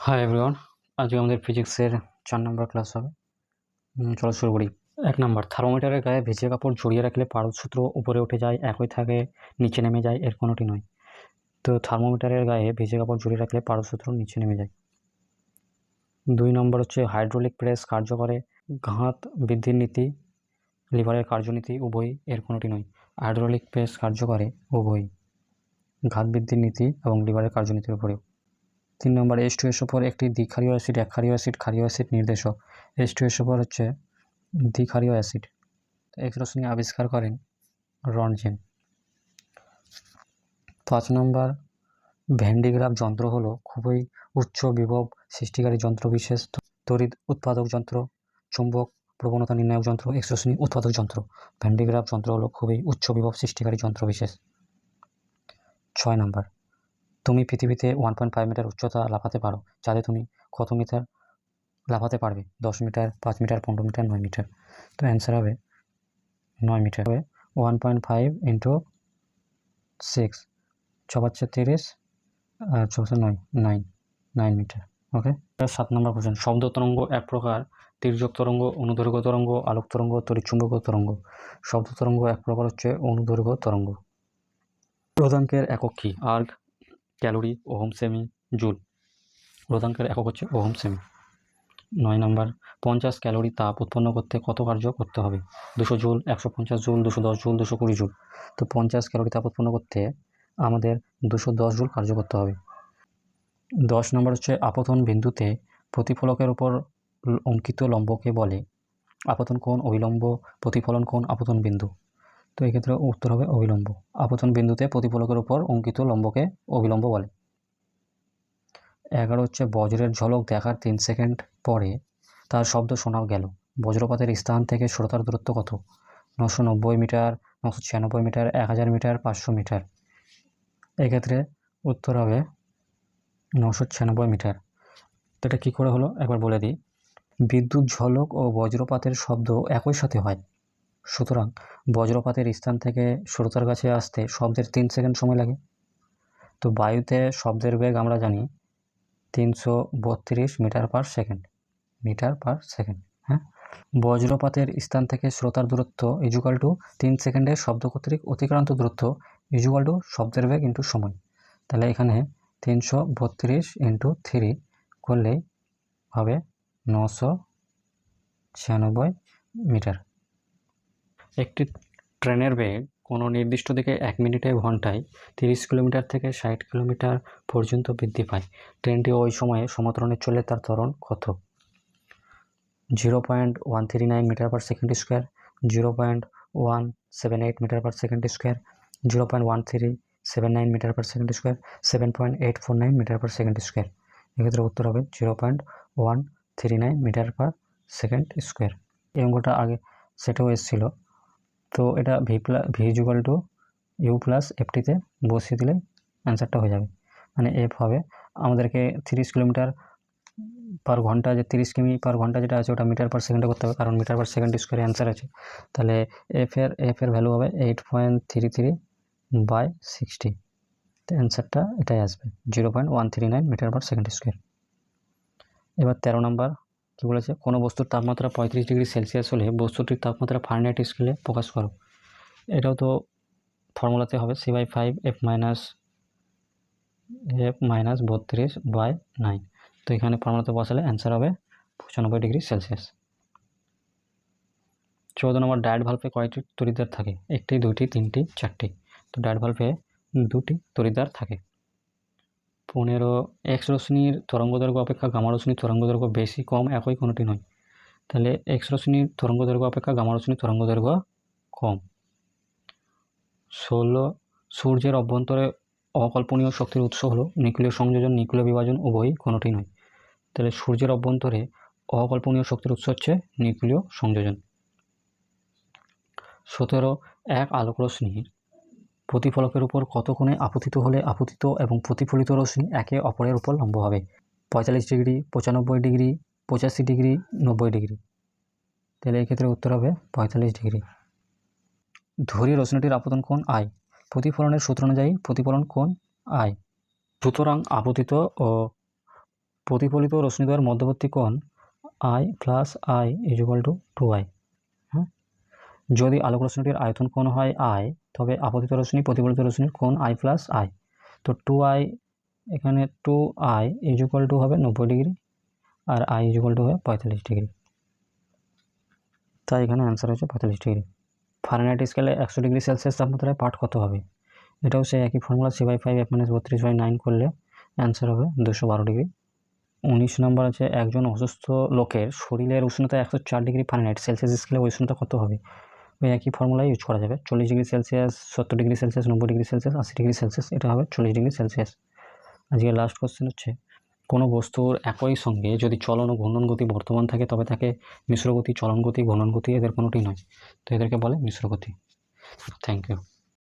Hi everyone, আজকে আমাদের ফিজিক্সের 4 নম্বর ক্লাস হবে। চলো শুরু করি। 1 নম্বর, থার্মোমিটারের গায়ে ভিজে কাপড় জড়িয়ে রাখলে পারদ সূত্র উপরে উঠে যায়, একই থাকে নিচে নেমে যায়, এর কোনোটি নয়। তো থার্মোমিটারের গায়ে ভিজে কাপড় জড়িয়ে রাখলে পারদ সূত্র নিচে নেমে যায়। 2 নম্বর হচ্ছে, হাইড্রোলিক প্রেস কার্য করে ঘাত বৃদ্ধির নীতি, লিভারের কার্যনীতি উভয়ই, এর কোনোটি নয়। হাইড্রোলিক প্রেস কার্য করে উভয়ই, ঘাত বৃদ্ধির নীতি এবং লিভারের কার্যনীতির উপরেও। 3 নম্বর, H2SO4 একটি দ্বিক্ষারীয় অ্যাসিড, একক্ষারীয় অ্যাসিড, ক্ষারীয় অ্যাসিড নির্দেশক। H2SO4 হচ্ছে দ্বিক্ষারীয় অ্যাসিড। এক্স রশ্মি আবিষ্কার করেন রন্টজেন। 5 নম্বর, ভ্যান্ডিগ্রাফ যন্ত্র হলো খুবই উচ্চ বিভব সৃষ্টিকারী যন্ত্র বিশেষ, তড়িৎ উৎপাদক যন্ত্র, চুম্বক প্রবণতা নির্ণায়ক যন্ত্র, এক্স রশ্মি উৎপাদক যন্ত্র। ভ্যান্ডিগ্রাফ যন্ত্র হলো খুবই উচ্চ বিভব সৃষ্টিকারী যন্ত্র বিশেষ। 6 নম্বর, তুমি পৃথিবীতে 1.5 মিটার উচ্চতা লাফাতে পারো, যাতে তুমি কত মিটার লাফাতে পারবে? 10 মিটার, 5 মিটার, 15 মিটার, 9 মিটার। তো অ্যান্সার হবে 9 মিটার। 1.5 into 6, 6×5 30, 6×9, 9 metre. ওকে। 7 নম্বর কোশ্চেন, শব্দ তরঙ্গ এক প্রকার তির্যক তরঙ্গ, অনুদৈর্ঘ্য তরঙ্গ, আলোক তরঙ্গ, তড়িৎচুম্বকীয় তরঙ্গ। শব্দ তরঙ্গ এক প্রকার হচ্ছে অনুদৈর্ঘ্য তরঙ্গ। রোধাঙ্কের একক কি? Erg, calorie, ohm, semi, joule. রোধাঙ্কের একক হচ্ছে ওহম, সেমি। 9 নম্বর, 50 ক্যালোরি তাপ উৎপন্ন করতে কত কার্য করতে হবে? 200 জুল, 150 জুল, 210 জুল, 220 জুল। তো 50 ক্যালোরি তাপ উৎপন্ন করতে আমাদের 210 জুল কার্য করতে হবে। 10 নম্বর হচ্ছে, আপতন বিন্দুতে প্রতিফলকের উপর অঙ্কিত লম্বকে বলে? আপতন কোণ, অভিলম্ব, প্রতিফলন কোণ, আপতন বিন্দু। তো এক্ষেত্রে উত্তর হবে অভিলম্ব। আপতন বিন্দুতে প্রতিফলকের উপর অঙ্কিত লম্বকে অভিলম্ব বলে। 11 হচ্ছে, বজ্রের ঝলক দেখার 3 সেকেন্ড পরে তার শব্দ শোনা গেল, বজ্রপাতের স্থান থেকে শ্রোতার দূরত্ব কত? 990 মিটার, 996 মিটার, 1000 মিটার, 500 মিটার। এক্ষেত্রে উত্তর হবে 996 মিটার। তো এটা কী করে হলো একবার বলে দিই। বিদ্যুৎ ঝলক ও বজ্রপাতের শব্দ একই সাথে হয়, সুতরাং বজ্রপাতের স্থান থেকে শ্রোতার কাছে আসতে শব্দের 3 সেকেন্ড সময় লাগে। তো বায়ুতে শব্দের বেগ আমরা জানি 332 মিটার পার সেকেন্ড, হ্যাঁ। বজ্রপাতের স্থান থেকে শ্রোতার দূরত্ব ইজুকাল টু 3 সেকেন্ডে শব্দ কর্তৃক অতিক্রান্ত দূরত্ব ইজুকাল টু শব্দের বেগ ইন্টু সময়। তাহলে এখানে 332 ইন্টু 3 করলেই হবে 996 মিটার। একটি ট্রেনের বেগ কোনো নির্দিষ্ট দিকে 1 মিনিটে ঘন্টায় 30 কিলোমিটার থেকে 60 কিলোমিটার পর্যন্ত বৃদ্ধি পায়। ট্রেনটি ওই সময়ে সমত্বরণে চলে, তার ত্বরণ কত? 0.139 metre per second square, 0.178 metre per second square, 0.1379 metre per second square, 7.849 metre per second square. এক্ষেত্রে উত্তর হবে 0.139 মিটার পার সেকেন্ড স্কোয়ার। এই অঙ্কটা আগে সেটাও এসেছিল। তো এটা V equal to U plus এফটিতে বসিয়ে দিলে অ্যান্সারটা হয়ে যাবে। মানে এফ হবে আমাদেরকে 30 কিলোমিটার পার ঘন্টা, যে 30 কিমি পার ঘন্টা যেটা আছে ওটা মিটার পার সেকেন্ডে করতে হবে, কারণ মিটার পার সেকেন্ড স্কোয়ারে অ্যান্সার আছে। তাহলে এফের ভ্যালু হবে 8.33/60। তো অ্যান্সারটা এটাই আসবে, 0.139 মিটার পার সেকেন্ড স্কোয়ার। এবার 13 নম্বর কী বলেছে? কোনো বস্তুর তাপমাত্রা 35 ডিগ্রি সেলসিয়াস হলে বস্তুটির তাপমাত্রা ফারেনহাইট স্কেলে প্রকাশ করো। এটাও তো ফর্মুলাতে হবে C/5 F মাইনাস 32/9। তো এখানে ফর্মুলাতে বসালে অ্যান্সার হবে 95 ডিগ্রি সেলসিয়াস। 14 নম্বর, ডায়েট ভালভে কয়টি তড়িৎদ্বার থাকে? 1টি, 2টি, 3টি, 4টি। তো ডায়েট ভালভে 2টি তড়িৎদ্বার থাকে। 15, এক্স রশ্মির তরঙ্গদৈর্ঘ্য অপেক্ষা গামা রশ্মির তরঙ্গদৈর্ঘ্য বেশি, কম, একই, কোনোটি নয়। তাহলে এক্স রশ্মির তরঙ্গদৈর্ঘ্য অপেক্ষা গামা রশ্মির তরঙ্গদৈর্ঘ্য কম। 16, সূর্যের অভ্যন্তরে অকল্পনীয় শক্তির উৎস হলো নিউক্লিয় সংযোজন, নিউক্লিয় বিভাজন, উভয়ই, কোনোটি নয়। তাহলে সূর্যের অভ্যন্তরে অকল্পনীয় শক্তির উৎস হচ্ছে নিউক্লিয় সংযোজন। 17, এক আলোক রশ্মির প্রতিফলকের উপর কত কোণে আপতিত হলে আপতিত এবং প্রতিফলিত রশ্মি একে অপরের উপর লম্ব হবে? 45 ডিগ্রি, 95 ডিগ্রি, 85 ডিগ্রি, 90 ডিগ্রি। তাহলে এক্ষেত্রে উত্তর হবে 45 ডিগ্রি। ধরি রশ্মিটির আপতন কোণ আই, প্রতিফলনের সূত্র অনুযায়ী প্রতিফলন কোণ আই। সুতরাং আপতিত ও প্রতিফলিত রশ্মিদ্বয়ের মধ্যবর্তী কোণ I plus I equal two 2i। হ্যাঁ, যদি আলোক রশ্মিটির আয়তন কোণ হয় আই, তবে আপতিত রশ্মি প্রতিফলিত রশ্মির কোণ আই প্লাস আই। তো 2i, এখানে 2i ইকুয়াল টু হবে 90 ডিগ্রি, আর আই ইকুয়াল টু হবে 45 ডিগ্রি। তাই এখানে অ্যান্সার হচ্ছে 45 ডিগ্রি। ফারেনহাইট স্কেলে 100 ডিগ্রি সেলসিয়াস তাপমাত্রায় পাঠ কত হবে? এটাও সেই একই ফর্মুলা, c/5 f - 32/9 করলে অ্যান্সার হবে 212 ডিগ্রি। 19 নম্বর আছে, একজন অসুস্থ লোকের শরীরের উষ্ণতা 104 ডিগ্রি ফারেনহাইট সেলসিয়াস স্কেলে উষ্ণতা কত হবে? ওই একই ফর্মুলাই ইউজ করা যাবে। 40 degree Celsius, 70 degree Celsius, 90 degree Celsius, 80 degree Celsius, এটা হবে 40 ডিগ্রি সেলসিয়াস। আজকে লাস্ট কোশ্চেন হচ্ছে, কোনো বস্তুর একই সঙ্গে যদি চলন ও ঘূর্ণন গতি বর্তমান থাকে তবে তাকে মিশ্র গতি, চলন গতি, ঘূর্ণন গতি এদের কোনোটি নয়, তো এদেরকে বলে মিশ্র গতি। Thank you.